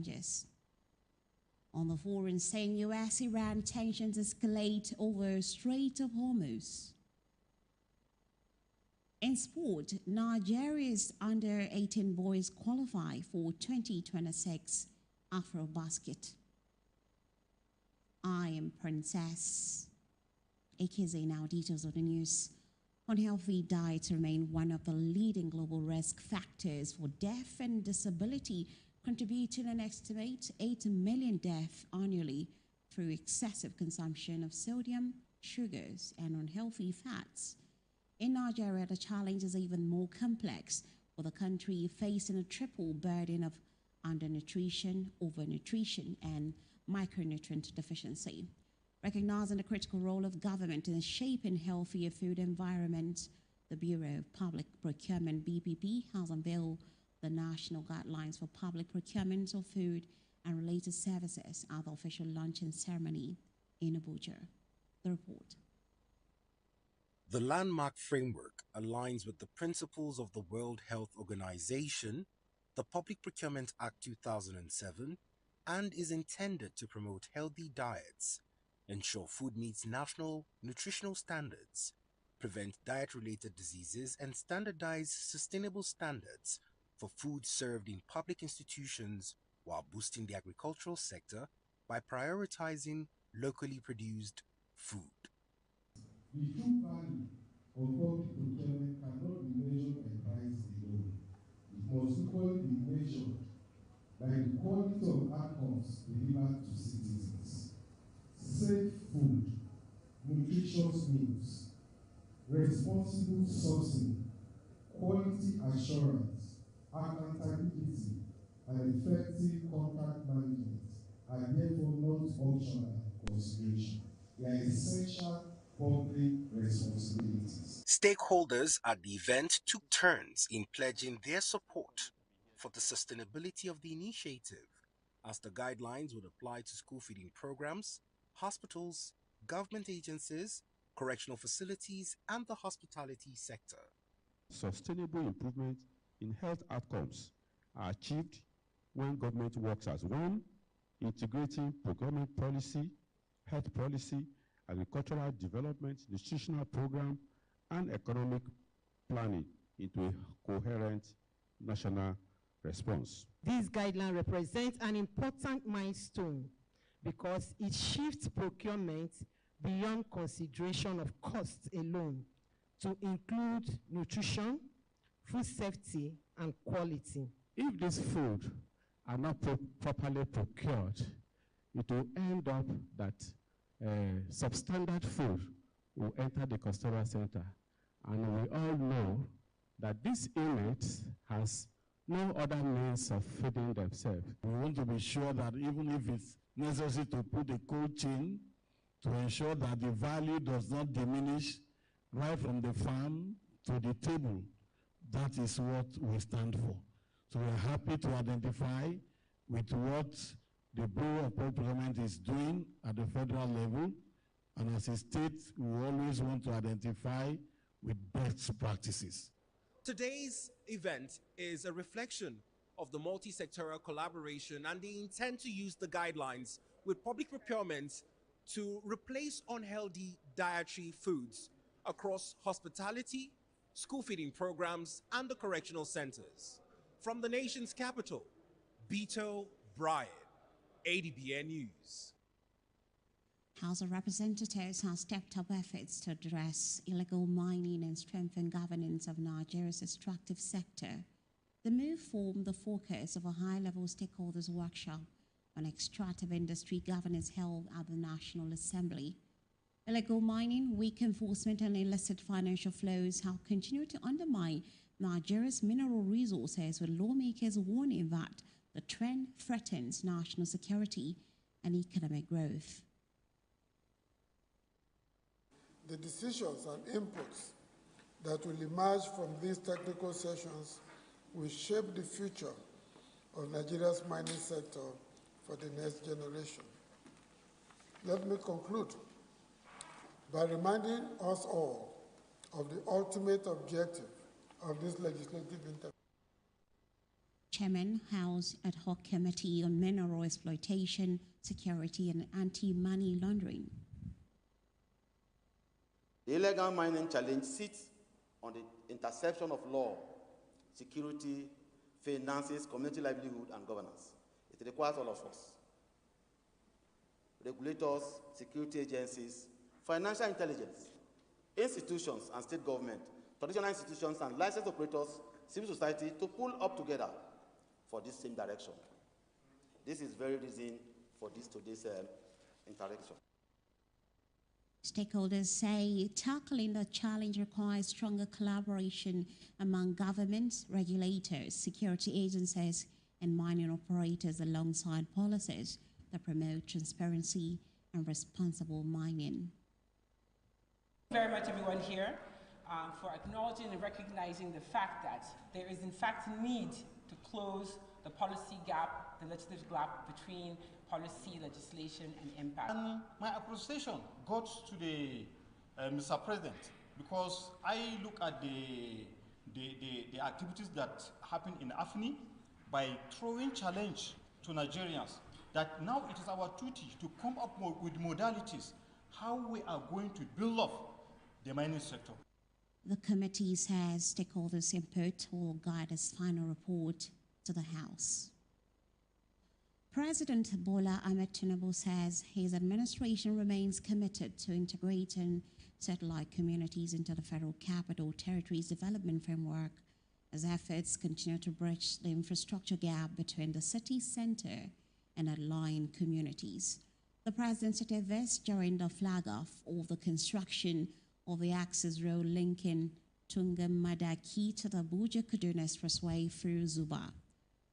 challenges. On the foreign scene, US-Iran tensions escalate over Strait of Hormuz. In sport, Nigeria's under-18 boys qualify for 2026 Afrobasket. I am Princess AKZ. Now details of the news. Unhealthy diets remain one of the leading global risk factors for death and disability, contributing an estimated 8 million deaths annually through excessive consumption of sodium, sugars, and unhealthy fats. In Nigeria, the challenge is even more complex, with the country facing a triple burden of undernutrition, overnutrition, and micronutrient deficiency. Recognizing the critical role of government in shaping healthier food environments, the Bureau of Public Procurement, BPP, has unveiled the national guidelines for public procurement of food and related services at the official launching ceremony in Abuja. The report. The landmark framework aligns with the principles of the World Health Organization, the Public Procurement Act 2007, and is intended to promote healthy diets, ensure food meets national nutritional standards, prevent diet-related diseases, and standardize sustainable standards for food served in public institutions while boosting the agricultural sector by prioritizing locally produced food. The true value of public procurement cannot be measured by price alone. It must equally be measured by the quality of outcomes delivered to citizens. Safe food, nutritious meals, responsible sourcing, quality assurance, accountability, and effective contract management are therefore not optional consideration. They are essential public responsibilities. Stakeholders at the event took turns in pledging their support for the sustainability of the initiative, as the guidelines would apply to school feeding programs, hospitals, government agencies, correctional facilities, and the hospitality sector. Sustainable improvement in health outcomes are achieved when government works as one, integrating procurement policy, health policy, agricultural development, nutritional program, and economic planning into a coherent national response. This guideline represents an important milestone because it shifts procurement beyond consideration of costs alone to include nutrition, food safety, and quality. If this food are not properly procured, it will end up that substandard food will enter the customer center. And we all know that this inmate has no other means of feeding themselves. We want to be sure that even if it's necessary to put a cold chain to ensure that the value does not diminish right from the farm to the table, that is what we stand for. So we are happy to identify with what the Bureau of Procurement is doing at the federal level, and as a state, we always want to identify with best practices. Today's event is a reflection of the multi-sectoral collaboration and the intent to use the guidelines with public procurement to replace unhealthy dietary foods across hospitality, school feeding programs, and the correctional centers. From the nation's capital, Beto Bryan, Adbn News. House of Representatives has stepped up efforts to address illegal mining and strengthen governance of Nigeria's extractive sector. The move formed the focus of a high-level stakeholders workshop on extractive industry governance held at the National Assembly. Illegal mining, weak enforcement, and illicit financial flows have continued to undermine Nigeria's mineral resources, with lawmakers warning that the trend threatens national security and economic growth. The decisions and inputs that will emerge from these technical sessions will shape the future of Nigeria's mining sector for the next generation. Let me conclude by reminding us all of the ultimate objective of this legislative intervention. Chairman, House Ad Hoc Committee on Mineral Exploitation, Security and Anti-Money Laundering. The illegal mining challenge sits on the intersection of law, security, finances, community livelihood, and governance. It requires all of us. Regulators, security agencies, financial intelligence, institutions and state government, traditional institutions and licensed operators, civil society to pull up together for this same direction. This is very reason for today's interaction. Stakeholders say tackling the challenge requires stronger collaboration among governments, regulators, security agencies, and mining operators alongside policies that promote transparency and responsible mining. Thank you very much, everyone here, for acknowledging and recognizing the fact that there is in fact a need to close the policy gap, the legislative gap between policy, legislation, and impact. And my appreciation goes to the Mr. President, because I look at the activities that happen in AFNI by throwing challenge to Nigerians, that now it is our duty to come up with modalities how we are going to build up the mining sector. The committee says stakeholders' input will guide its final report to the House. President Bola Ahmed Tinubu says his administration remains committed to integrating satellite communities into the Federal Capital Territory's development framework as efforts continue to bridge the infrastructure gap between the city center and outlying communities. The president stated this during the flag-off of the construction of the access road linking Tunga-Madaki to the Abuja-Kaduna Expressway through Zuba.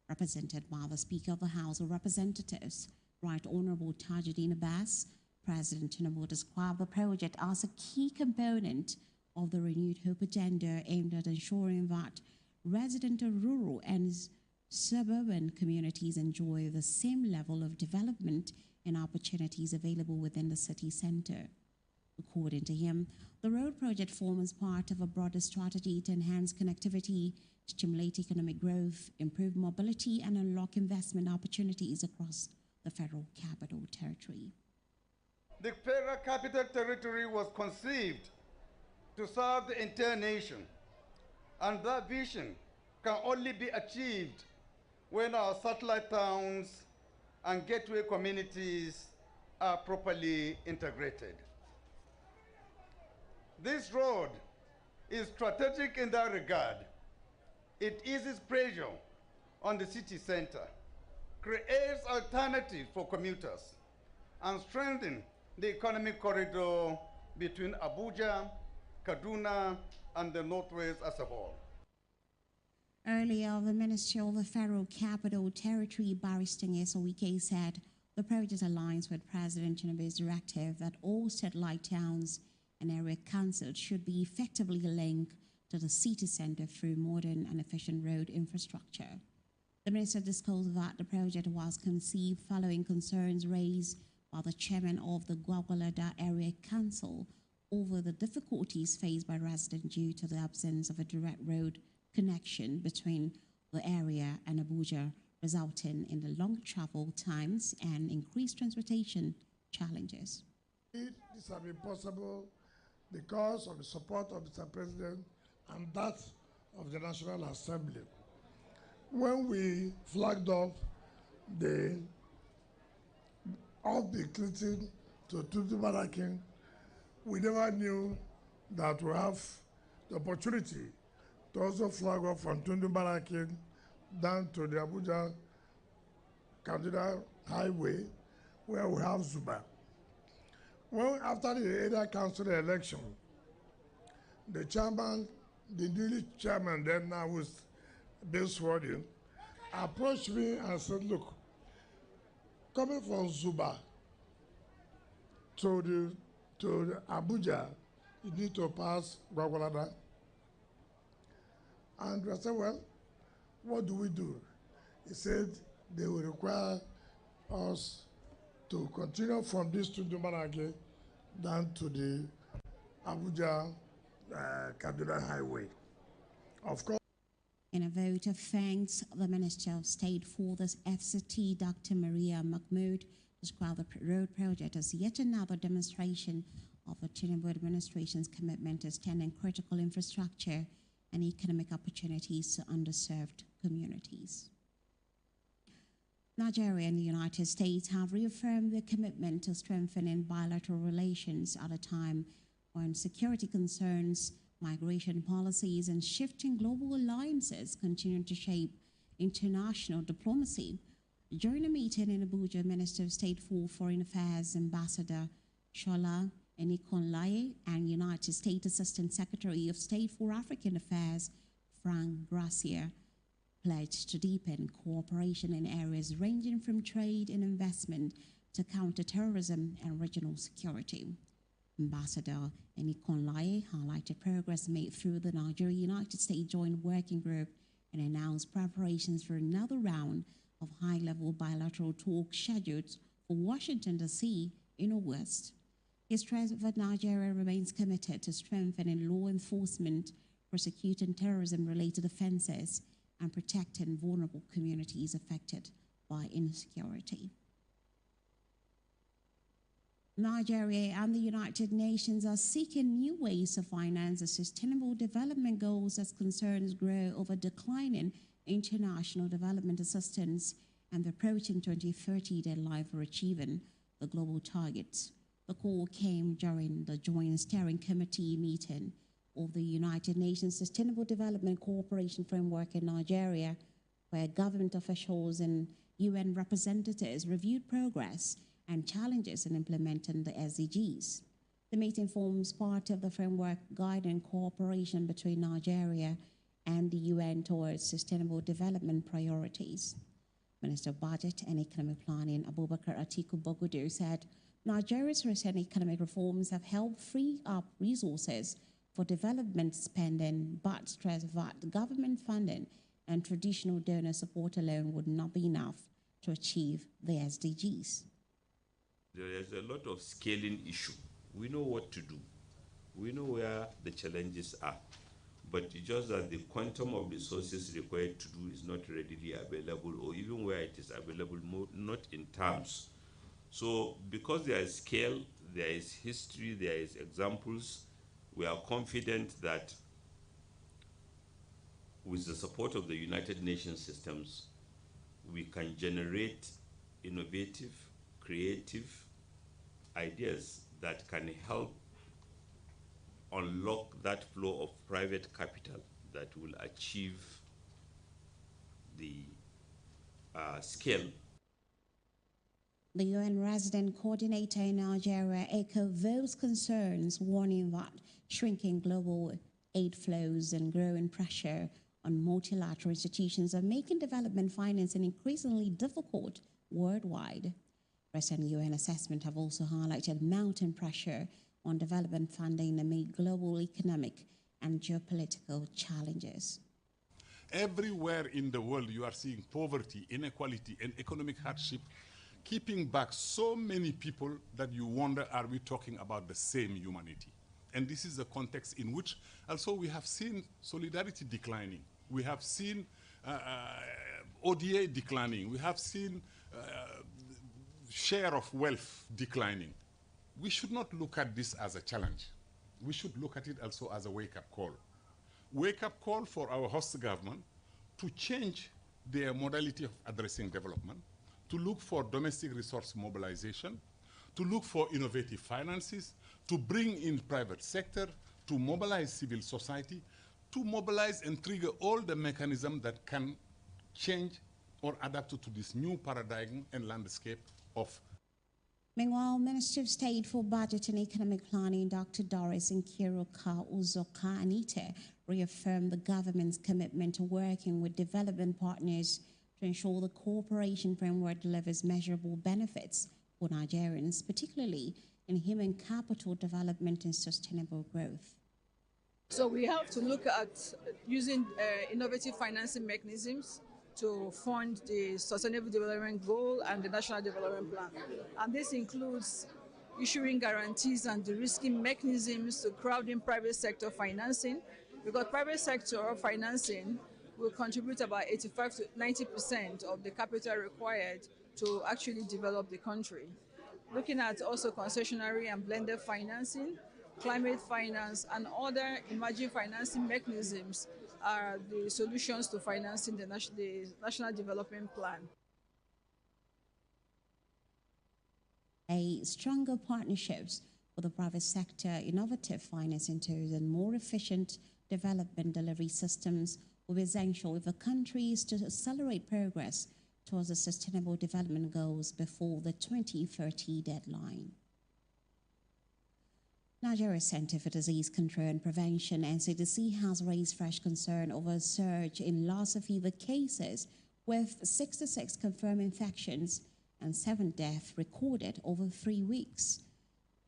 Represented by the Speaker of the House of Representatives, Right Honorable Tajuddin Abbas, President Tinubu described the project as a key component of the renewed hope agenda aimed at ensuring that resident, rural and suburban communities enjoy the same level of development and opportunities available within the city center. According to him, the road project forms part of a broader strategy to enhance connectivity, stimulate economic growth, improve mobility, and unlock investment opportunities across the Federal Capital Territory. The Federal Capital Territory was conceived to serve the entire nation, and that vision can only be achieved when our satellite towns and gateway communities are properly integrated. This road is strategic in that regard. It eases pressure on the city center, creates alternatives for commuters, and strengthens the economic corridor between Abuja, Kaduna, and the Northwest as a whole. Earlier, the Minister of the Federal Capital Territory, Barrister Wike, said the project aligns with President Tinubu's directive that all satellite towns and area councils should be effectively linked to the city center through modern and efficient road infrastructure. The minister disclosed that the project was conceived following concerns raised by the chairman of the Gwagwalada Area Council over the difficulties faced by residents due to the absence of a direct road connection between the area and Abuja, resulting in the long travel times and increased transportation challenges. This has been possible because of the support of Mr. President and that of the National Assembly. When we flagged off the Clinton to Tundu-Madaki, we never knew that we have the opportunity to also flag off from Tundu-Madaki down to the Abuja-Kaduna Highway, where we have Zuba. Well, after the area council election, the chairman, the newly chairman then now was Bill Swardy, approached me and said, look, coming from Zuba to Abuja, you need to pass Gwagwalada. And I said, well, what do we do? He said they will require us to continue from this Tundu-Madaki down to the Abuja Kaduna Highway. Of course. In a vote of thanks, the Minister of State for the FCT, Dr. Maria Mahmood, described the road project as yet another demonstration of the Tinubu administration's commitment to extending critical infrastructure and economic opportunities to underserved communities. Nigeria and the United States have reaffirmed their commitment to strengthening bilateral relations at a time when security concerns, migration policies, and shifting global alliances continue to shape international diplomacy. During a meeting in Abuja, Minister of State for Foreign Affairs Ambassador Shola Enikonlaye and United States Assistant Secretary of State for African Affairs Frank Gracia pledged to deepen cooperation in areas ranging from trade and investment to counterterrorism and regional security. Ambassador Enikonlaye highlighted progress made through the Nigeria-United States Joint Working Group and announced preparations for another round of high-level bilateral talks scheduled for Washington, D.C. in August. He stressed that Nigeria remains committed to strengthening law enforcement, prosecuting terrorism-related offenses, and protecting vulnerable communities affected by insecurity. Nigeria and the United Nations are seeking new ways to finance the Sustainable Development Goals as concerns grow over declining international development assistance and the approaching 2030 deadline for achieving the global targets. The call came during the Joint Steering Committee meeting of the United Nations Sustainable Development Cooperation Framework in Nigeria, where government officials and UN representatives reviewed progress and challenges in implementing the SDGs. The meeting forms part of the framework guiding cooperation between Nigeria and the UN towards sustainable development priorities. Minister of Budget and Economic Planning Abubakar Atiku Bogudu said Nigeria's recent economic reforms have helped free up resources for development spending, but stressed that government funding and traditional donor support alone would not be enough to achieve the SDGs. There is a lot of scaling issue. We know what to do. We know where the challenges are. But it's just that the quantum of resources required to do is not readily available, or even where it is available, not in terms. So because there is scale, there is history, there is examples, we are confident that with the support of the United Nations systems, we can generate innovative, creative ideas that can help unlock that flow of private capital that will achieve the scale. The UN resident coordinator in Nigeria echoed those concerns, warning that shrinking global aid flows and growing pressure on multilateral institutions are making development financing increasingly difficult worldwide. Recent UN assessments have also highlighted mounting pressure on development funding amid global economic and geopolitical challenges. Everywhere in the world, you are seeing poverty, inequality, and economic hardship keeping back so many people that you wonder, are we talking about the same humanity? And this is the context in which also we have seen solidarity declining. We have seen ODA declining. We have seen share of wealth declining. We should not look at this as a challenge. We should look at it also as a wake-up call. Wake-up call for our host government to change their modality of addressing development, to look for domestic resource mobilization, to look for innovative finances, to bring in private sector, to mobilize civil society, to mobilize and trigger all the mechanisms that can change or adapt to this new paradigm and landscape of. Meanwhile, Minister of State for Budget and Economic Planning, Dr. Doris Nkiruka Uzoka Anita, reaffirmed the government's commitment to working with development partners to ensure the cooperation framework delivers measurable benefits for Nigerians, particularly in human capital development and sustainable growth. So we have to look at using innovative financing mechanisms to fund the Sustainable Development Goal and the National Development Plan. And this includes issuing guarantees and de-risking mechanisms to crowd in private sector financing, because private sector financing will contribute about 85 to 90% of the capital required to actually develop the country. Looking at also concessionary and blended financing, climate finance, and other emerging financing mechanisms are the solutions to financing the National Development Plan. Stronger partnerships with the private sector, innovative financing tools, and more efficient development delivery systems will be essential if the country is to accelerate progress towards the Sustainable Development Goals before the 2030 deadline. Nigeria's Center for Disease Control and Prevention, NCDC, has raised fresh concern over a surge in Lassa fever cases, with 66 confirmed infections and 7 deaths recorded over 3 weeks.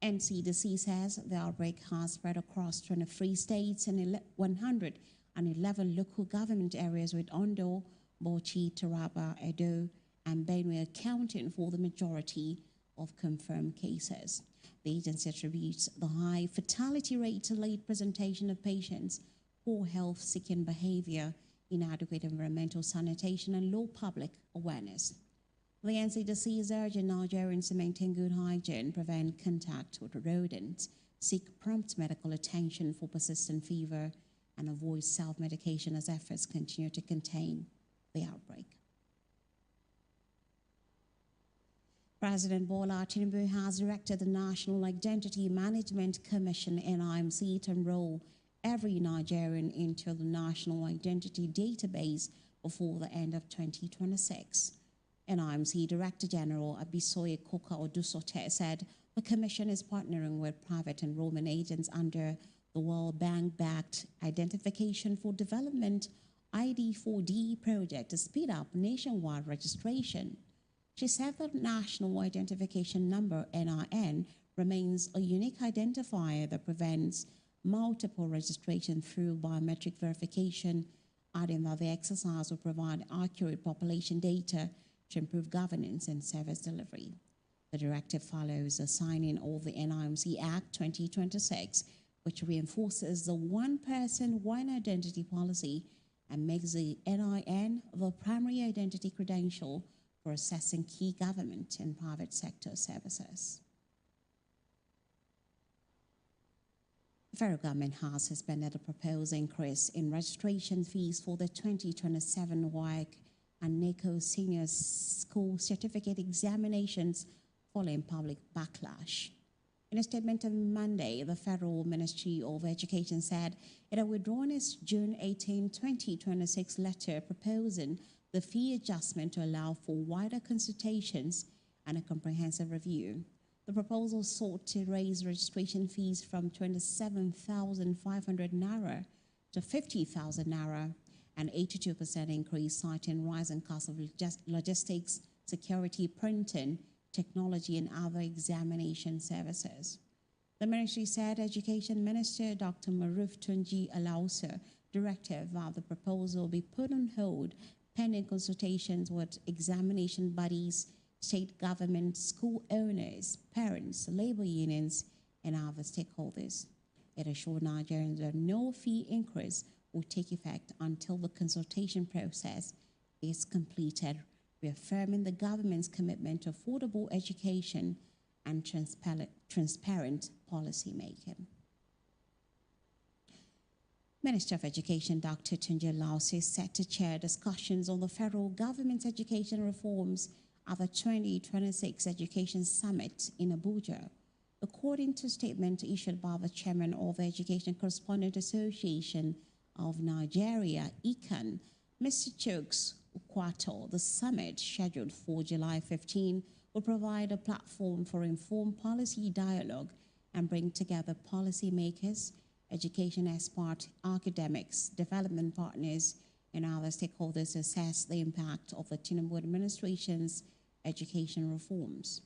NCDC says the outbreak has spread across 23 states and 111 local government areas, with Ondo, Bauchi, Taraba, Edo, and Benue accounting for the majority of confirmed cases. The agency attributes the high fatality rate to late presentation of patients, poor health-seeking behavior, inadequate environmental sanitation, and low public awareness. The NCDC is urging Nigerians to maintain good hygiene, prevent contact with rodents, seek prompt medical attention for persistent fever, and avoid self-medication as efforts continue to contain the outbreak. President Bola Tinubu has directed the National Identity Management Commission, NIMC, to enroll every Nigerian into the National Identity Database before the end of 2026. NIMC Director General Abisoye Koka Odusote said the Commission is partnering with private enrollment agents under the World Bank-backed Identification for Development ID4D project to speed up nationwide registration. She said that National Identification Number, NIN, remains a unique identifier that prevents multiple registration through biometric verification, adding that the exercise will provide accurate population data to improve governance and service delivery. The directive follows the signing of the NIMC Act 2026, which reinforces the one person, one identity policy and makes the NIN the primary identity credential for assessing key government and private sector services. The federal government has suspended a proposed increase in registration fees for the 2027 WAEC and NACO senior school certificate examinations following public backlash. In a statement on Monday, the Federal Ministry of Education said it had withdrawn its June 18, 2026 letter proposing the fee adjustment to allow for wider consultations and a comprehensive review. The proposal sought to raise registration fees from 27,500 Naira to 50,000 Naira, an 82% increase, citing rising costs of logistics, security, printing, technology, and other examination services. The ministry said Education Minister Dr. Maruf Tunji Alausa directed that the proposal be put on hold pending consultations with examination bodies, state government, school owners, parents, labor unions, and other stakeholders. It assured Nigerians that no fee increase will take effect until the consultation process is completed, reaffirming the government's commitment to affordable education and transparent policy making. Minister of Education Dr. Tunji Alausa is set to chair discussions on the federal government's education reforms at the 2026 Education Summit in Abuja. According to a statement issued by the chairman of the Education Correspondent Association of Nigeria, ECAN, Mr. Chooks Ukwato, the summit, scheduled for July 15, will provide a platform for informed policy dialogue and bring together policymakers, education experts, academics, development partners, and other stakeholders to assess the impact of the Tinubu administration's education reforms.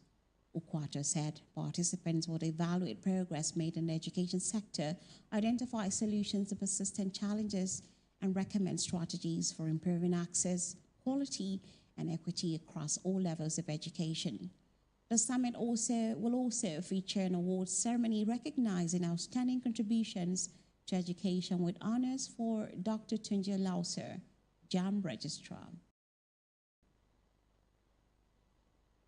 Ukwato said participants would evaluate progress made in the education sector, identify solutions to persistent challenges, and recommend strategies for improving access, quality, and equity across all levels of education. The summit will also feature an awards ceremony recognizing outstanding contributions to education with honors for Dr. Tunji Alausa, JAMB registrar.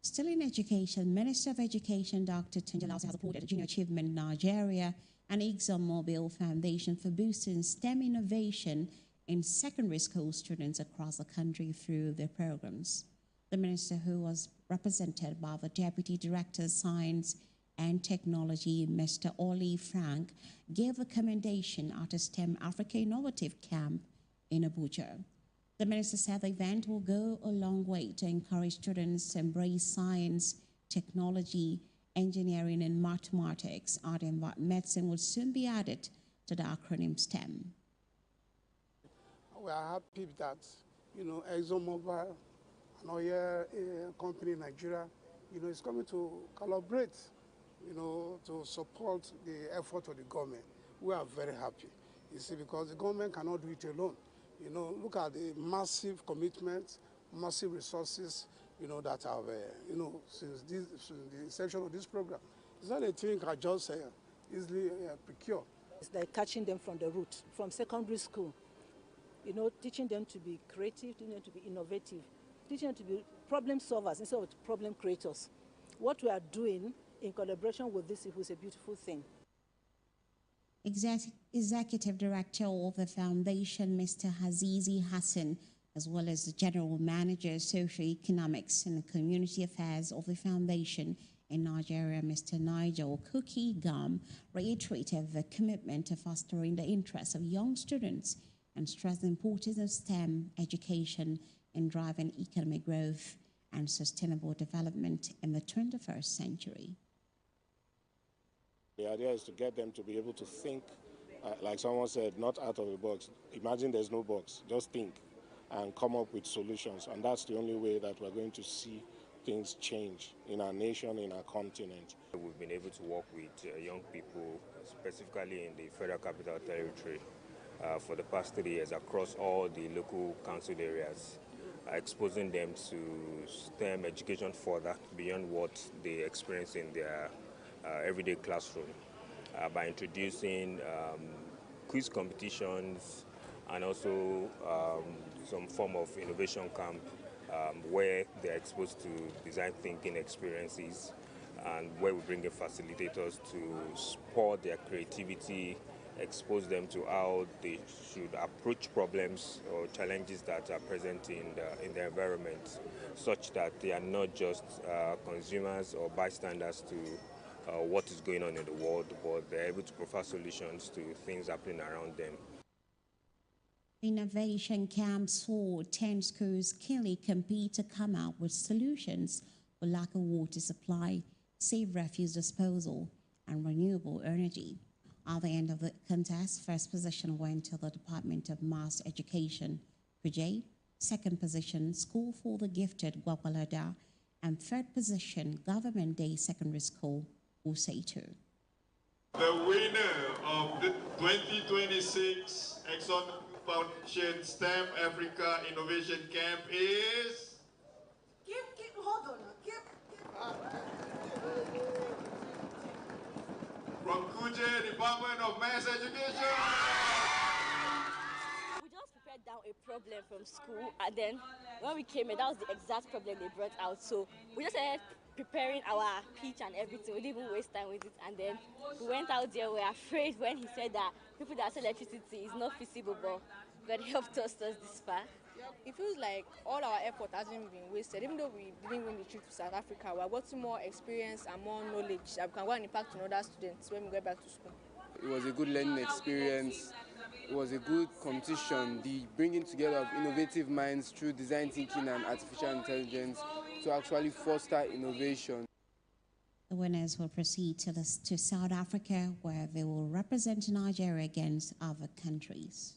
Still in education, Minister of Education Dr. Tunji Lawson has applauded Junior Achievement Nigeria and ExxonMobil Foundation for boosting STEM innovation in secondary school students across the country through their programs. The minister, who was represented by the Deputy Director of Science and Technology, Mr. Oli Frank, gave a commendation at a STEM Africa Innovative Camp in Abuja. The minister said the event will go a long way to encourage students to embrace science, technology, engineering, and mathematics, adding that medicine will soon be added to the acronym STEM. We are happy that, ExxonMobil, an oil company in Nigeria, is coming to collaborate, to support the effort of the government. We are very happy, because the government cannot do it alone. Look at the massive commitment, massive resources, that have, since the inception of this program. It's not a thing you can just easily procure. It's like catching them from the root, from secondary school. Teaching them to be creative, teaching them to be innovative, teaching them to be problem solvers instead of problem creators. What we are doing in collaboration with this is a beautiful thing. Executive Director of the Foundation, Mr. Hazizi Hassan, as well as the General Manager, Socio-Economics and Community Affairs of the Foundation in Nigeria, Mr. Nigel Cookie Gum, reiterated the commitment to fostering the interests of young students and stressed the importance of STEM education in driving economic growth and sustainable development in the 21st century. The idea is to get them to be able to think, like someone said, not out of the box. Imagine there's no box, just think and come up with solutions. And that's the only way that we're going to see things change in our nation, in our continent. We've been able to work with young people, specifically in the Federal Capital Territory, for the past 3 years across all the local council areas, exposing them to STEM education further beyond what they experience in their everyday classroom, by introducing quiz competitions and also some form of innovation camp where they're exposed to design thinking experiences, and where we bring in facilitators to spur their creativity, expose them to how they should approach problems or challenges that are present in the environment, such that they are not just consumers or bystanders to what is going on in the world, but they're able to provide solutions to things happening around them. Innovation camps for 10 schools keenly compete to come up with solutions for lack of water supply, safe refuse disposal, and renewable energy. At the end of the contest, first position went to the Department of Mass Education, Kuje, second position, School for the Gifted, Gwagwalada, and third position, Government Day Secondary School, Useitu. The winner of the 2026 Exxon Foundation STEM Africa Innovation Camp is... Hold on. From Kuje, Department of Mass Education. We just prepared down a problem from school, and then when we came in, that was the exact problem they brought out. So we just started preparing our pitch and everything. We didn't even waste time with it, and then we went out there. We were afraid when he said that people that sell electricity is not feasible, but God helped us this far. It feels like all our effort hasn't been wasted. Even though we didn't win the trip to South Africa, we are getting more experience and more knowledge that we can go and impact on other students when we go back to school. It was a good learning experience. It was a good competition, the bringing together of innovative minds through design thinking and artificial intelligence to actually foster innovation. The winners will proceed to South Africa, where they will represent Nigeria against other countries.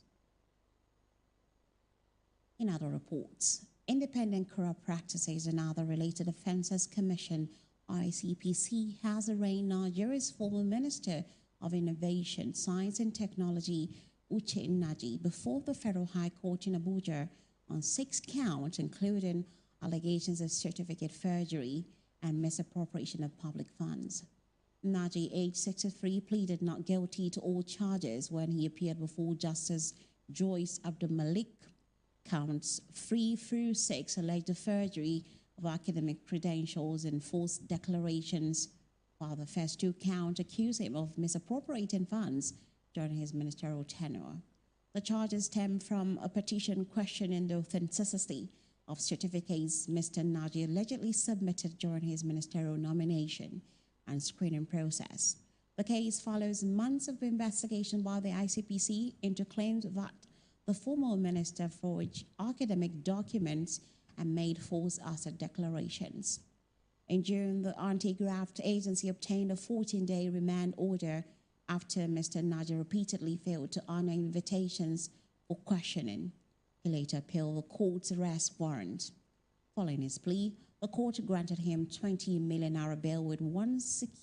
In other reports, Independent Corrupt Practices and Other Related Offences Commission, ICPC, has arraigned Nigeria's former Minister of Innovation, Science and Technology, Uche Nnaji, before the Federal High Court in Abuja on 6 counts, including allegations of certificate forgery and misappropriation of public funds. Nnaji, aged 63, pleaded not guilty to all charges when he appeared before Justice Joyce Abdulmalik counts 3 through 6 alleged forgery of academic credentials and false declarations, while the first 2 counts accuse him of misappropriating funds during his ministerial tenure. The charges stem from a petition questioning the authenticity of certificates Mr. Naji allegedly submitted during his ministerial nomination and screening process. The case follows months of investigation by the ICPC into claims that the former minister forged academic documents and made false asset declarations. In June, the anti-graft agency obtained a 14-day remand order after Mr. Naji repeatedly failed to honor invitations for questioning. He later appealed the court's arrest warrant. Following his plea, the court granted him 20 million naira bail with one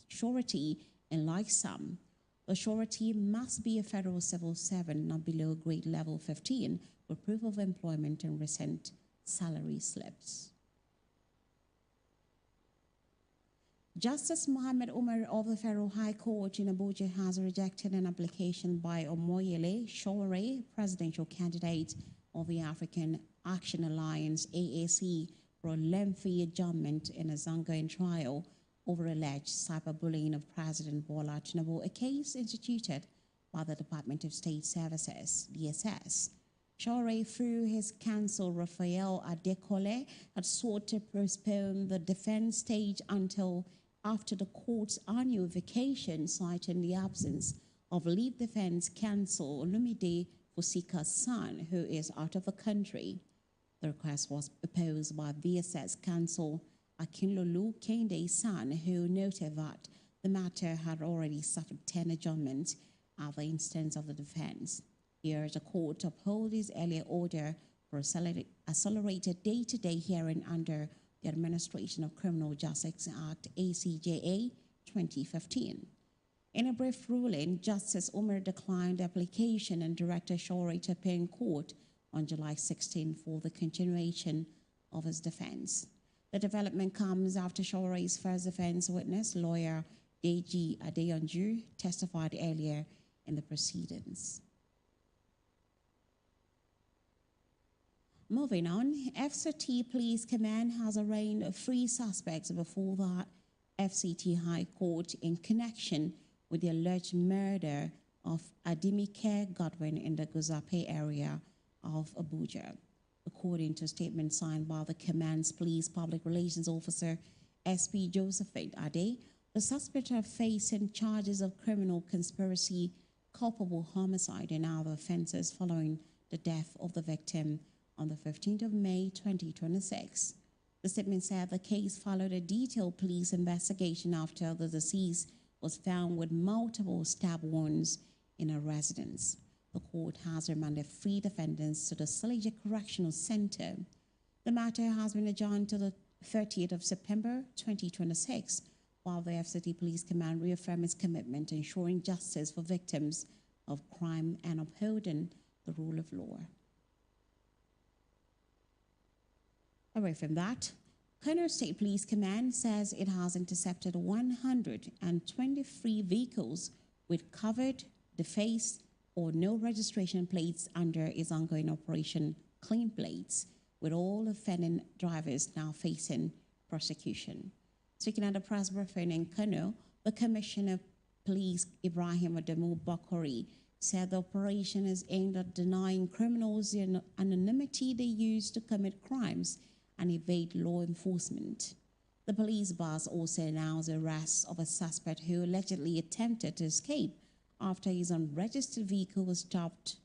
surety in like sum. The surety must be a federal civil servant not below grade level 15 with proof of employment and recent salary slips. Justice Mohammed Umar of the Federal High Court in Abuja has rejected an application by Omoyele Sowore, presidential candidate of the African Action Alliance, AAC, for a lengthy adjournment in a ongoing trial over alleged cyberbullying of President Bola Tinubu, a case instituted by the Department of State Services, DSS. Sowore, through his counsel, Raphael Adekole, had sought to postpone the defense stage until after the court's annual vacation, citing the absence of lead defense counsel Olumide Fusika's son, who is out of the country. The request was opposed by DSS counsel Akinlolu Kende's son, who noted that the matter had already suffered 10 adjournments at the instance of the defense. He urged the court to uphold his earlier order for accelerated day-to-day hearing under the Administration of Criminal Justice Act, ACJA 2015. In a brief ruling, Justice Umar declined the application and directed Sowore to appear in court on July 16 for the continuation of his defense. The development comes after Showere's first defense witness, lawyer Deji Adeyanju, testified earlier in the proceedings. Moving on, FCT Police Command has arraigned 3 suspects before the FCT High Court in connection with the alleged murder of Adimike Godwin in the Guzape area of Abuja. According to a statement signed by the command's police public relations officer, SP Josephine Ade, the suspects are facing charges of criminal conspiracy, culpable homicide, and other offenses following the death of the victim on the 15th of May 2026. The statement said the case followed a detailed police investigation after the deceased was found with multiple stab wounds in a residence. The court has remanded 3 defendants to the Silija Correctional Center. The matter has been adjourned to the 30th of September 2026, while the FCT Police Command reaffirmed its commitment to ensuring justice for victims of crime and upholding the rule of law. Away from that, Kano State Police Command says it has intercepted 123 vehicles with covered, defaced, or no registration plates under its ongoing operation Clean Plates, with all offending drivers now facing prosecution. Speaking at a press briefing in Kano, the Commissioner of Police Ibrahim Adamu Bakori said the operation is aimed at denying criminals the anonymity they use to commit crimes and evade law enforcement. The police boss also announced the arrest of a suspect who allegedly attempted to escape after his unregistered vehicle was stopped.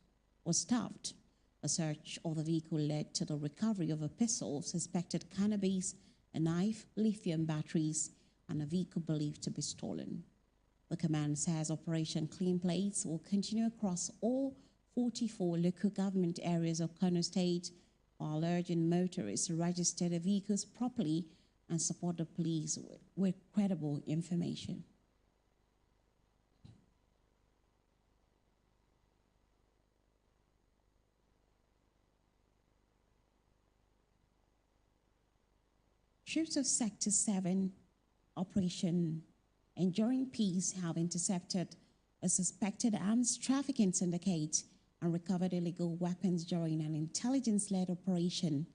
A search of the vehicle led to the recovery of a pistol, suspected cannabis, a knife, lithium batteries, and a vehicle believed to be stolen. The command says Operation Clean Plates will continue across all 44 local government areas of Kano State, while urging motorists to register their vehicles properly and support the police with credible information. Troops of Sector 7 Operation Enduring Peace have intercepted a suspected arms trafficking syndicate and recovered illegal weapons during an intelligence-led operation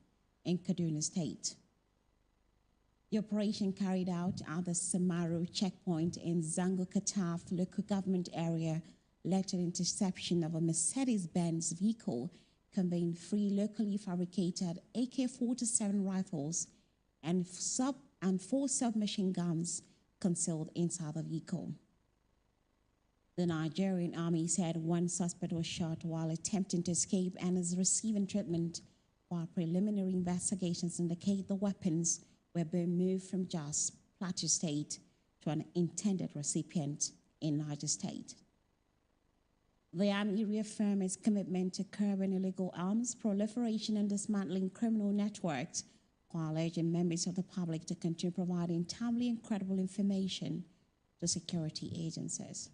in Kaduna State. The operation carried out at the Samaru checkpoint in Zango Kataf local government area led to the interception of a Mercedes-Benz vehicle conveying 3 locally fabricated AK-47 rifles and 4 submachine guns concealed inside the vehicle. The Nigerian army said 1 suspect was shot while attempting to escape and is receiving treatment, while preliminary investigations indicate the weapons were being moved from Jos, Plateau State, to an intended recipient in Niger State. The army reaffirmed its commitment to curbing illegal arms proliferation and dismantling criminal networks, while urging members of the public to continue providing timely and credible information to security agencies.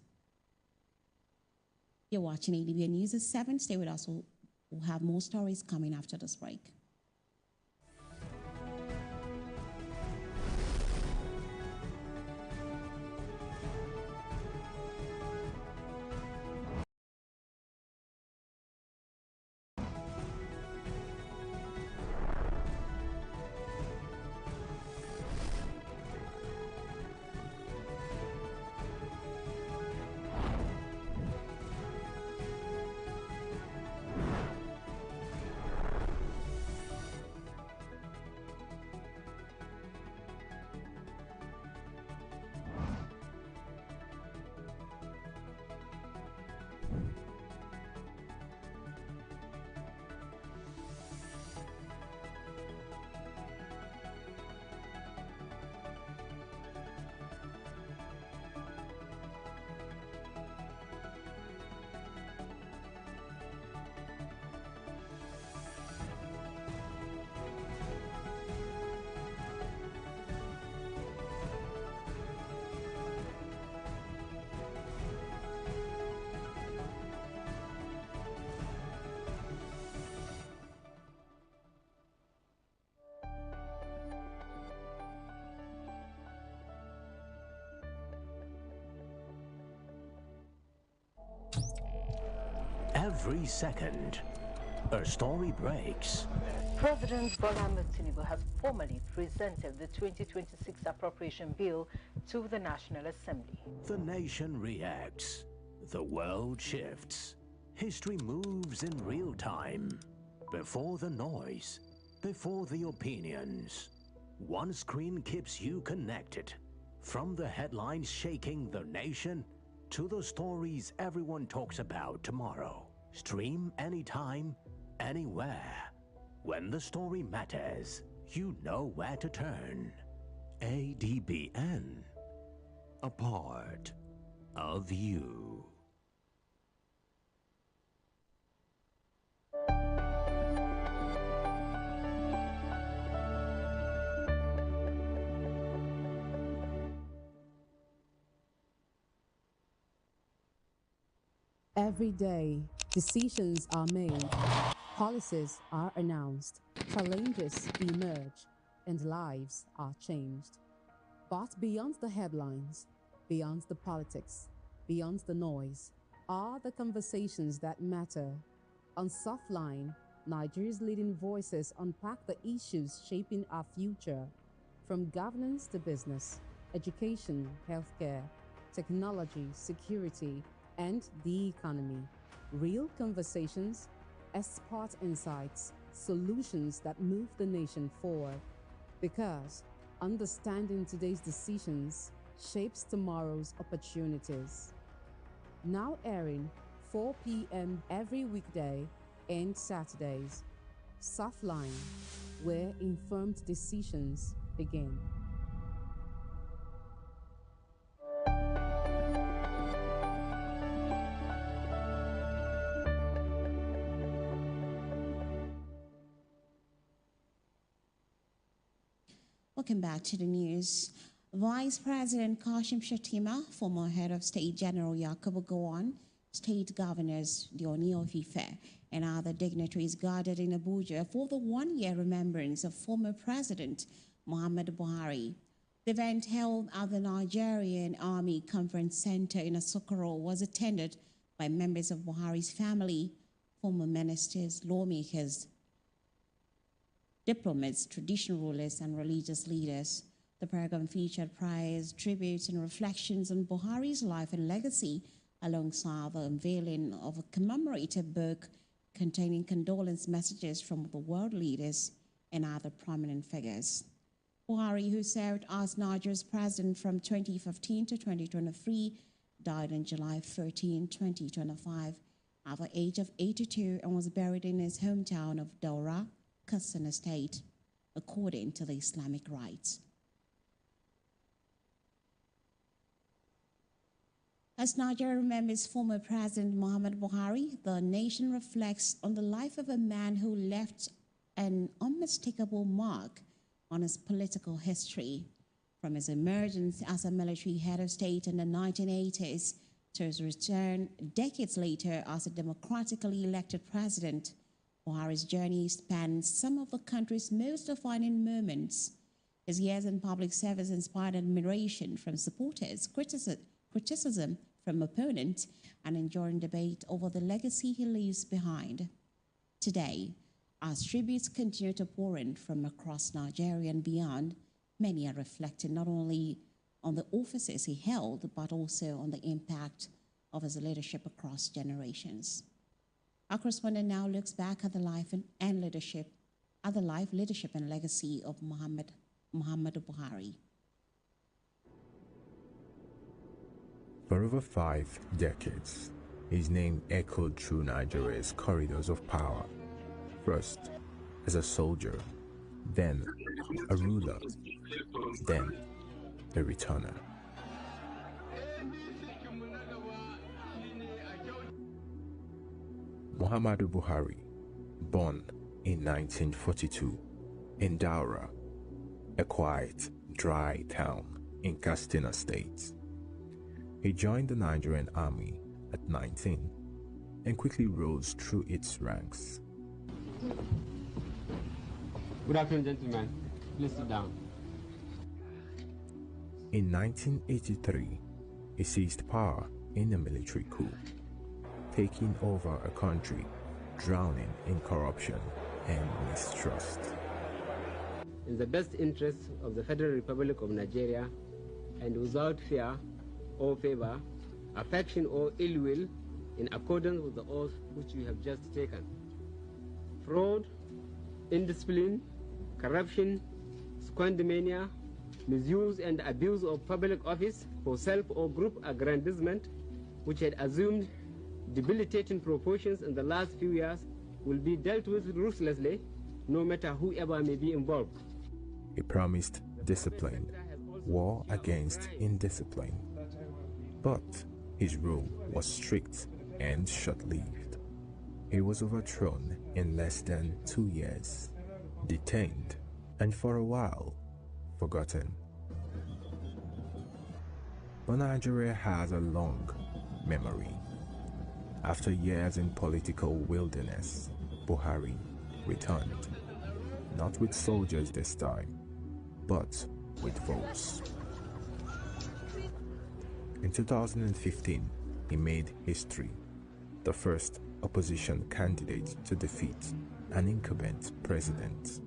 You're watching Adbn News at 7. Stay with us. We'll have more stories coming after this break. Every second, a story breaks. President Bola Ahmed Tinubu has formally presented the 2026 appropriation bill to the National Assembly. The nation reacts. The world shifts. History moves in real time. Before the noise, before the opinions. One screen keeps you connected. From the headlines shaking the nation to the stories everyone talks about tomorrow. Stream anytime, anywhere. When the story matters, you know where to turn. Adbn. A part of you. Every day, decisions are made, policies are announced, challenges emerge, and lives are changed. But beyond the headlines, beyond the politics, beyond the noise, are the conversations that matter. On Softline, Nigeria's leading voices unpack the issues shaping our future, from governance to business, education, healthcare, technology, security, and the economy. Real conversations, expert insights, solutions that move the nation forward. Because understanding today's decisions shapes tomorrow's opportunities. Now airing 4 p.m. every weekday and Saturdays. Softline, where informed decisions begin. Welcome back to the news. Vice President Kashim Shettima, former head of State General Yakubu Gowon, state governors Dioni of Ife, and other dignitaries gathered in Abuja for the one-year remembrance of former President Muhammadu Buhari. The event held at the Nigerian Army Conference Center in Asokoro was attended by members of Buhari's family, former ministers, lawmakers, diplomats, traditional rulers, and religious leaders. The program featured prayers, tributes, and reflections on Buhari's life and legacy, alongside the unveiling of a commemorative book containing condolence messages from the world leaders and other prominent figures. Buhari, who served as Nigeria's president from 2015 to 2023, died on July 13, 2025, at the age of 82, and was buried in his hometown of Daura, Katsina State, according to the Islamic rites. As Nigeria remembers former President Muhammad Buhari, the nation reflects on the life of a man who left an unmistakable mark on his political history. From his emergence as a military head of state in the 1980s to his return decades later as a democratically elected president, Buhari's journey spans some of the country's most defining moments. His years in public service inspired admiration from supporters, criticism from opponents, and enduring debate over the legacy he leaves behind. Today, as tributes continue to pour in from across Nigeria and beyond, many are reflecting not only on the offices he held, but also on the impact of his leadership across generations. Our correspondent now looks back at the life and leadership and legacy of Muhammad Buhari. For over 5 decades, his name echoed through Nigeria's corridors of power. First, as a soldier, then a ruler, then a returner. Muhammadu Buhari, born in 1942 in Daura, a quiet, dry town in Katsina State. He joined the Nigerian army at 19 and quickly rose through its ranks. Good afternoon, gentlemen. Please sit down. In 1983, he seized power in a military coup, taking over a country drowning in corruption and mistrust. In the best interests of the Federal Republic of Nigeria, and without fear or favor, affection or ill will, in accordance with the oath which you have just taken. Fraud, indiscipline, corruption, squandermania, misuse and abuse of public office for self or group aggrandizement, which had assumed debilitating proportions in the last few years, will be dealt with ruthlessly, no matter whoever may be involved. He promised discipline, war against indiscipline. But his rule was strict and short-lived. He was overthrown in less than 2 years, detained, and for a while, forgotten. But Nigeria has a long memory. After years in political wilderness, Buhari returned, not with soldiers this time, but with votes. In 2015, he made history, the first opposition candidate to defeat an incumbent president.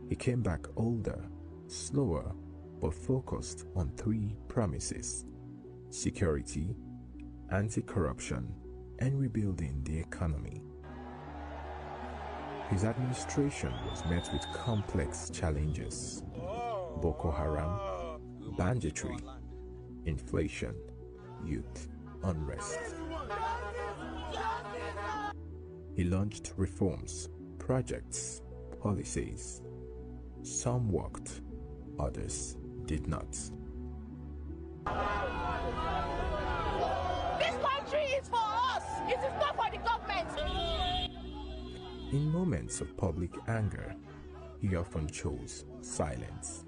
He came back older, slower, but focused on 3 promises: security, anti-corruption, and rebuilding the economy. His administration was met with complex challenges: Boko Haram, banditry, inflation, youth unrest. He launched reforms, projects, policies. Some worked, others did not. This country is for us. It is not for the government. In moments of public anger, he often chose silence.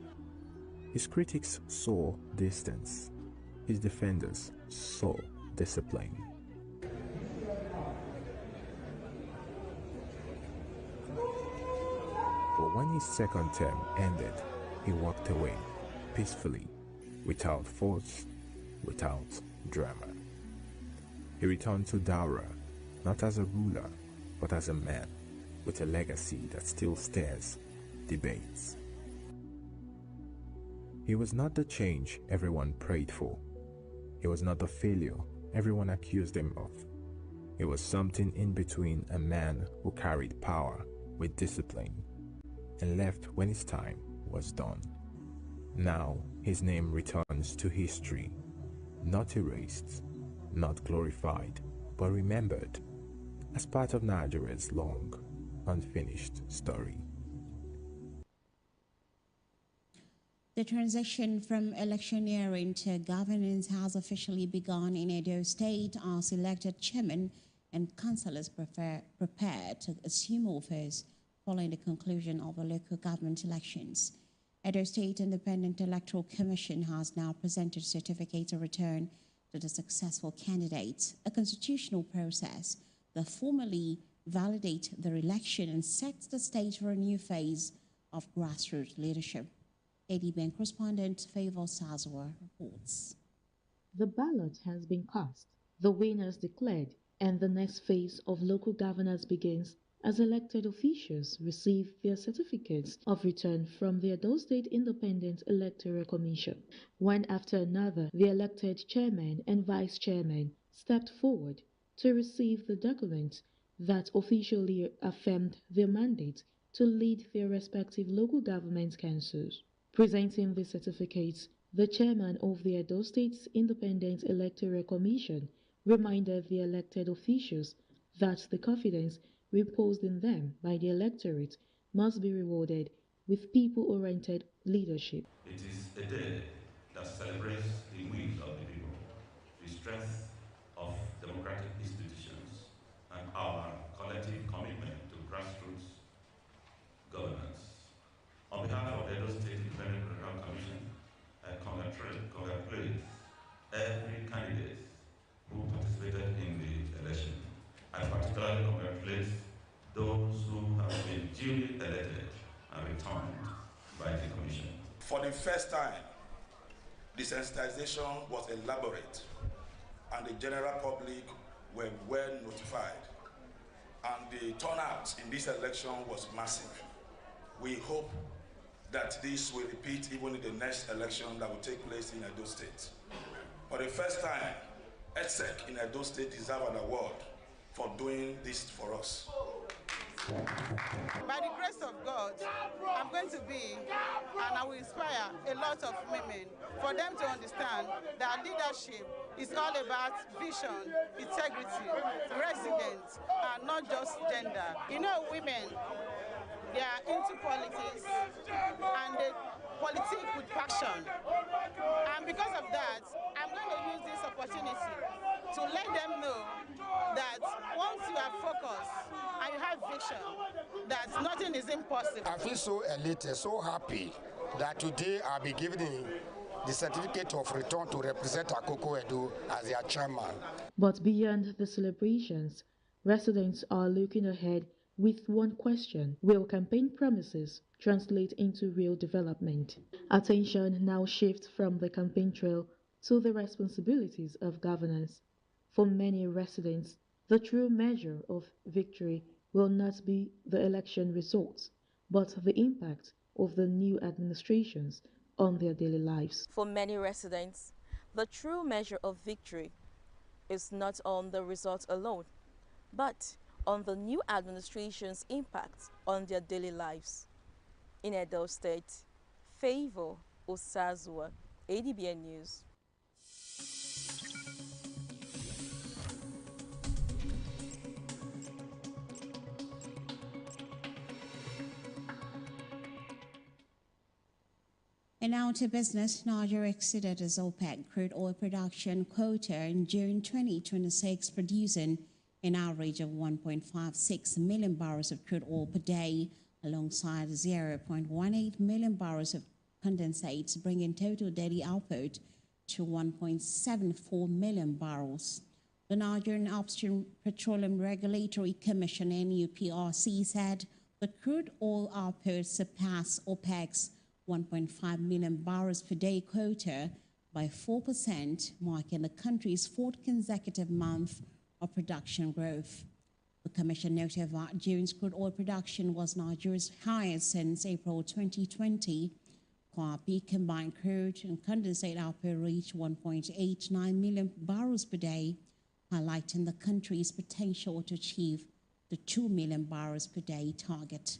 His critics saw distance. His defenders saw discipline. But when his second term ended, he walked away peacefully, without force, without drama. He returned to Daura, not as a ruler, but as a man, with a legacy that still stirs debates. He was not the change everyone prayed for. He was not the failure everyone accused him of. He was something in between, a man who carried power with discipline and left when his time was done. Now his name returns to history, not erased, not glorified, but remembered as part of Nigeria's long, unfinished story. The transition from electioneering to governance has officially begun in Edo State as elected chairman and councillors prepared to assume office following the conclusion of the local government elections. Edo State Independent Electoral Commission has now presented certificates of return to the successful candidates, a constitutional process that formally validates their election and sets the stage for a new phase of grassroots leadership. Adbn correspondent Favor Sazwa reports. The ballot has been cast, the winners declared, and the next phase of local governance begins as elected officials receive their certificates of return from the Edo State Independent Electoral Commission. One after another, the elected chairman and vice chairman stepped forward to receive the documents that officially affirmed their mandate to lead their respective local government councils. Presenting the certificates, the chairman of the Edo State's Independent Electoral Commission reminded the elected officials that the confidence reposed in them by the electorate must be rewarded with people-oriented leadership. It is a day that celebrates the will of the people, the strength of democratic institutions, and our collective commitment to grassroots governance. On behalf of the Edo State Independent Electoral Commission, I congratulate every candidate who participated in the election. I particularly congratulate those who have been duly elected and returned by the Commission. For the first time, the sensitization was elaborate and the general public were well notified, and the turnout in this election was massive. We hope that this will repeat even in the next election that will take place in Edo State. For the first time, EDSEC in Edo State deserves an award for doing this for us. By the grace of God, I'm going to be, and I will inspire a lot of women for them to understand that leadership is all about vision, integrity, resilience, and not just gender. You know, women, they are into politics and they politic with passion. And because of that, I'm going to use this opportunity to let them know that once you are focused and you have vision, that nothing is impossible. I feel so elated, so happy that today I'll be giving the certificate of return to represent Akoko Edo as their chairman. But beyond the celebrations, residents are looking ahead with one question: will campaign promises translate into real development? Attention now shifts from the campaign trail to the responsibilities of governance. For many residents, the true measure of victory will not be the election results, but the impact of the new administrations on their daily lives. For many residents, the true measure of victory is not on the results alone, but on the new administration's impact on their daily lives. In Edo State, Favor Osazua, Adbn News. And now to business. Nigeria exceeded its OPEC crude oil production quota in June 2026, producing an average of 1.56 million barrels of crude oil per day, alongside 0.18 million barrels of condensates, bringing total daily output to 1.74 million barrels. The Nigerian Upstream Petroleum Regulatory Commission, NUPRC, said The crude oil output surpassed OPEC's 1.5 million barrels per day quota by 4%, marking the country's fourth consecutive month of production growth. The Commission noted that June's crude oil production was Nigeria's highest since April 2020, while peak combined crude and condensate output reached 1.89 million barrels per day, highlighting the country's potential to achieve the 2 million barrels per day target.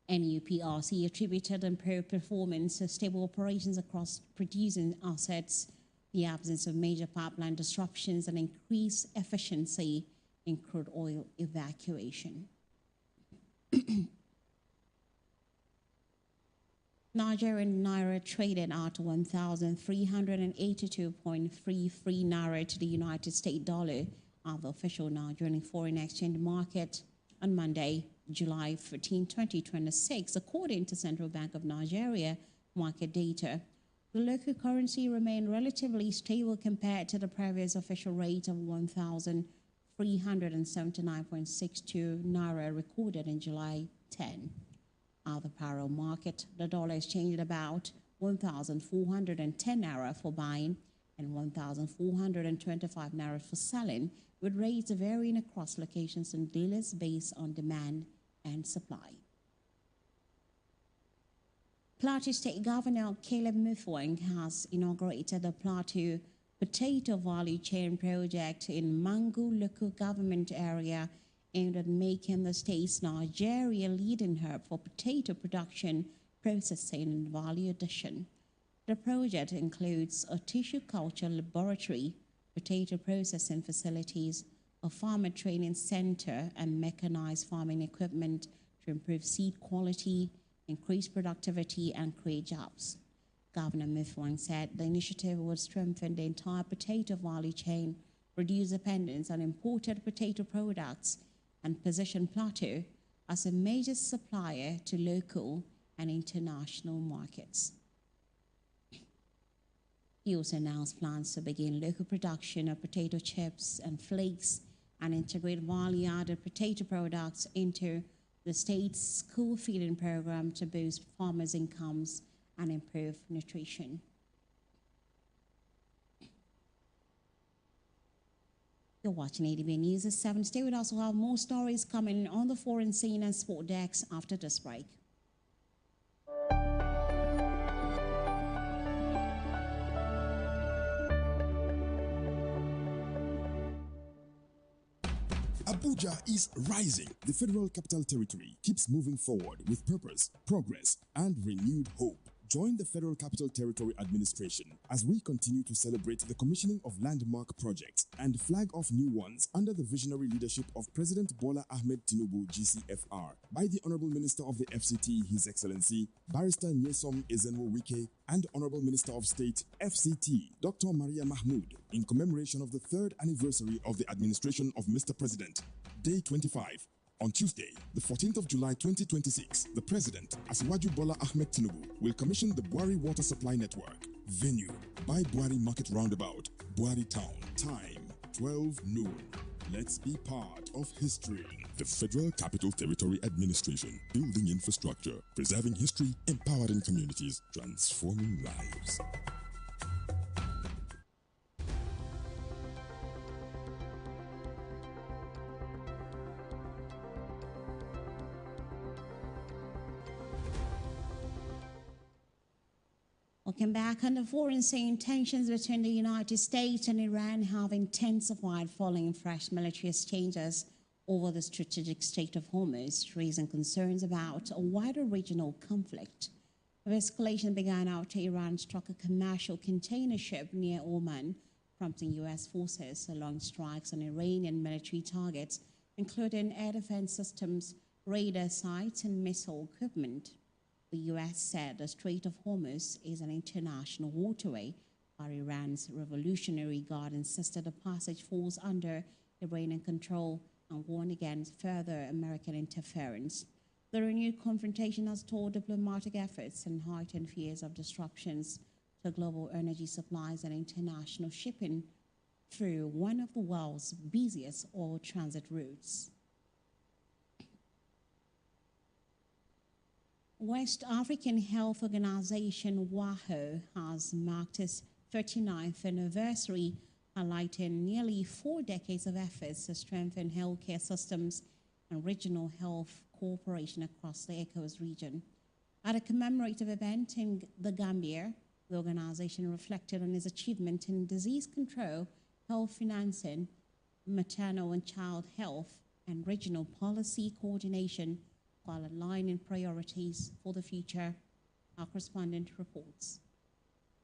NUPRC attributed improved performance to stable operations across producing assets, the absence of major pipeline disruptions, and increased efficiency in crude oil evacuation. Nigerian naira traded at 1,382.33 naira to the United States dollar at the official Nigerian foreign exchange market on Monday, July 14, 2026, according to Central Bank of Nigeria market data. The local currency remained relatively stable compared to the previous official rate of 1,379.62 naira recorded in July 10. At the parallel market, the dollar exchanged about 1,410 naira for buying and 1,425 naira for selling, with rates varying across locations and dealers based on demand and supply. Plateau State Governor Caleb Mutfwang has inaugurated the Plateau Potato Value Chain Project in Mangu local government area aimed at making the state's Nigeria leading hub for potato production, processing, and value addition. The project includes a tissue culture laboratory, potato processing facilities, a farmer training center, and mechanized farming equipment to improve seed quality, increase productivity, and create jobs. Governor Mutfwang said the initiative would strengthen the entire potato value chain, reduce dependence on imported potato products, and position Plateau as a major supplier to local and international markets. He also announced plans to begin local production of potato chips and flakes and integrate value-added potato products into the state's school feeding program to boost farmers' incomes and improve nutrition. You're watching Adbn News at 7. Stay with us. We'll have more stories coming on the foreign scene and sport decks after this break. Abuja is rising. The Federal Capital Territory keeps moving forward with purpose, progress, and renewed hope. Join the Federal Capital Territory Administration as we continue to celebrate the commissioning of landmark projects and flag off new ones under the visionary leadership of President Bola Ahmed Tinubu GCFR by the Honorable Minister of the FCT, His Excellency Barrister Nyesom Ezenwo-Wike, and Honorable Minister of State FCT Dr. Maria Mahmood in commemoration of the 3rd anniversary of the administration of Mr. President, Day 25. On Tuesday, the 14th of July 2026, the President, Asiwaju Bola Ahmed Tinubu, will commission the Buhari Water Supply Network. Venue, by Buhari Market Roundabout, Buhari Town. Time, 12 noon. Let's be part of history. The Federal Capital Territory Administration, building infrastructure, preserving history, empowering communities, transforming lives. Welcome back. On the foreign scene, tensions between the United States and Iran have intensified following fresh military exchanges over the strategic Strait of Hormuz, raising concerns about a wider regional conflict. The escalation began after Iran struck a commercial container ship near Oman, prompting U.S. forces to launch strikes on Iranian military targets, including air defense systems, radar sites, and missile equipment. The U.S. said the Strait of Hormuz is an international waterway, while Iran's Revolutionary Guard insisted the passage falls under Iranian control and warned against further American interference. The renewed confrontation has stalled diplomatic efforts and heightened fears of disruptions to global energy supplies and international shipping through one of the world's busiest oil transit routes. West African Health Organization WAHO has marked its 39th anniversary, highlighting nearly 4 decades of efforts to strengthen healthcare systems and regional health cooperation across the ECOWAS region. At a commemorative event in the Gambia, the organization reflected on its achievement in disease control, health financing, maternal and child health, and regional policy coordination, while aligning priorities for the future. Our correspondent reports.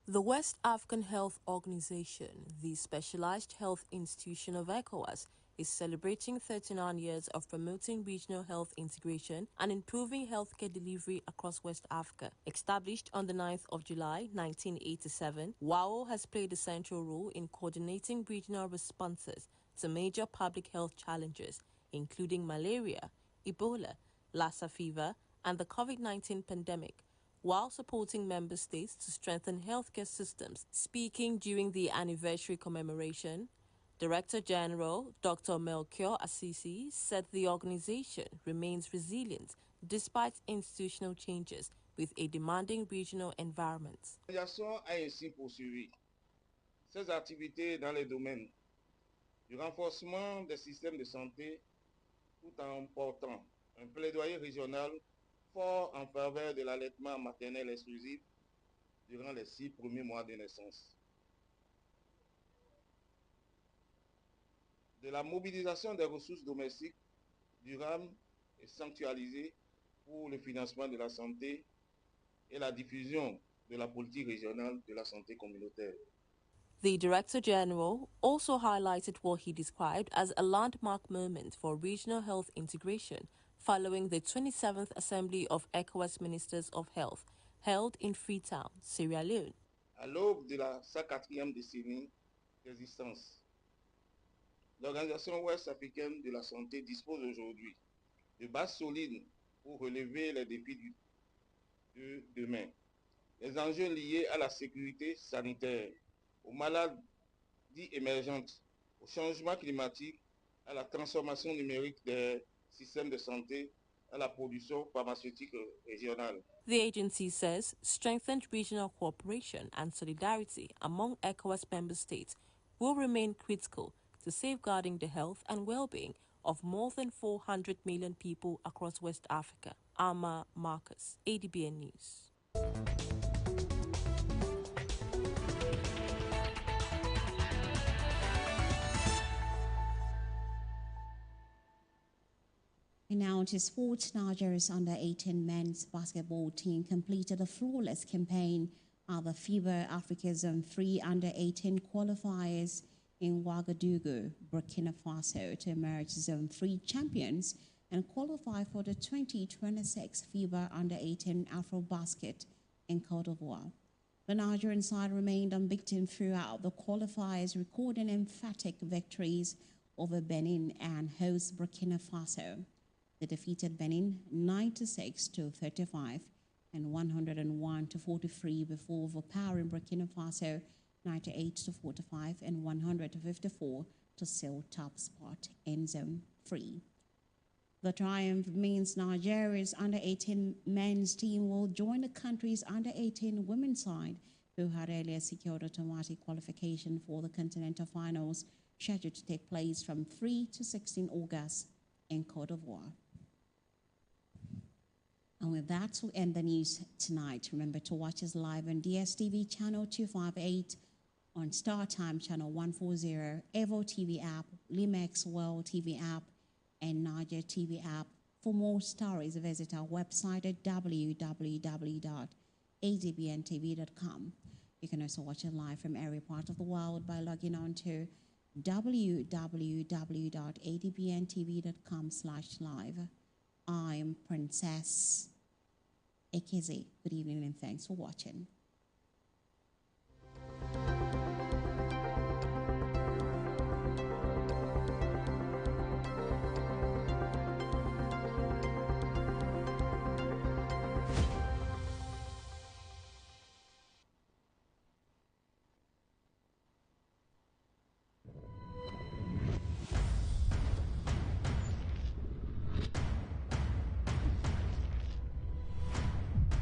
The West African Health Organization, the specialized health institution of ECOWAS, is celebrating 39 years of promoting regional health integration and improving healthcare delivery across West Africa. Established on the 9th of July 1987, WAO has played a central role in coordinating regional responses to major public health challenges, including malaria, Ebola, Lassa fever, and the COVID-19 pandemic, while supporting member states to strengthen healthcare systems. Speaking during the anniversary commemoration, Director General Dr. Melchior Assisi said the organization remains resilient despite institutional changes with a demanding regional environment. L'organisation a ainsi poursuivi ses activités dans les domaines du renforcement des systèmes de santé tout en portant un plaidoyer régional fort en faveur de l'allaitement maternel exclusif durant les 6 premiers mois de naissance. De la mobilisation des ressources domestiques durables et sanctuarisées pour le financement de la santé et la diffusion de la politique régionale de la santé communautaire. The Director General also highlighted what he described as a landmark moment for regional health integration following the 27th Assembly of ECOWAS Ministers of Health held in Freetown, Sierra Leone. À l'aube de la 104e décennie d'existence, l'Organisation ouest africaine de la santé dispose aujourd'hui de bases solides pour relever les défis de demain. Les enjeux liés à la sécurité sanitaire, aux maladies émergentes, au changement climatique, à la transformation numérique des systèmes de santé, à la production pharmaceutique régionale. The agency says strengthened regional cooperation and solidarity among ECOWAS member states will remain critical to safeguarding the health and well-being of more than 400 million people across West Africa. Ama Marcus, Adbn News. And now to sports. Nigeria's under-18 men's basketball team completed a flawless campaign at the FIBA Africa Zone 3 under-18 qualifiers in Ouagadougou, Burkina Faso, to emerge Zone 3 champions and qualify for the 2026 FIBA under-18 AfroBasket in Côte d'Ivoire. The Nigerian side remained unbeaten throughout the qualifiers, recording emphatic victories over Benin and host Burkina Faso. They defeated Benin 96-35 and 101-43 before overpowering Burkina Faso 98-45 and 100-54 to seal top spot in Zone 3. The triumph means Nigeria's under-18 men's team will join the country's under-18 women's side, who had earlier secured automatic qualification for the Continental Finals, scheduled to take place from 3 to 16 August in Côte d'Ivoire. And with that, we'll end the news tonight. Remember to watch us live on DSTV channel 258, on Star Time channel 140, Evo TV app, Limex World TV app, and Niger TV app. For more stories, visit our website at www.adbntv.com. You can also watch it live from every part of the world by logging on to www.adbntv.com/live. I'm Princess Ekeze. Good evening and thanks for watching.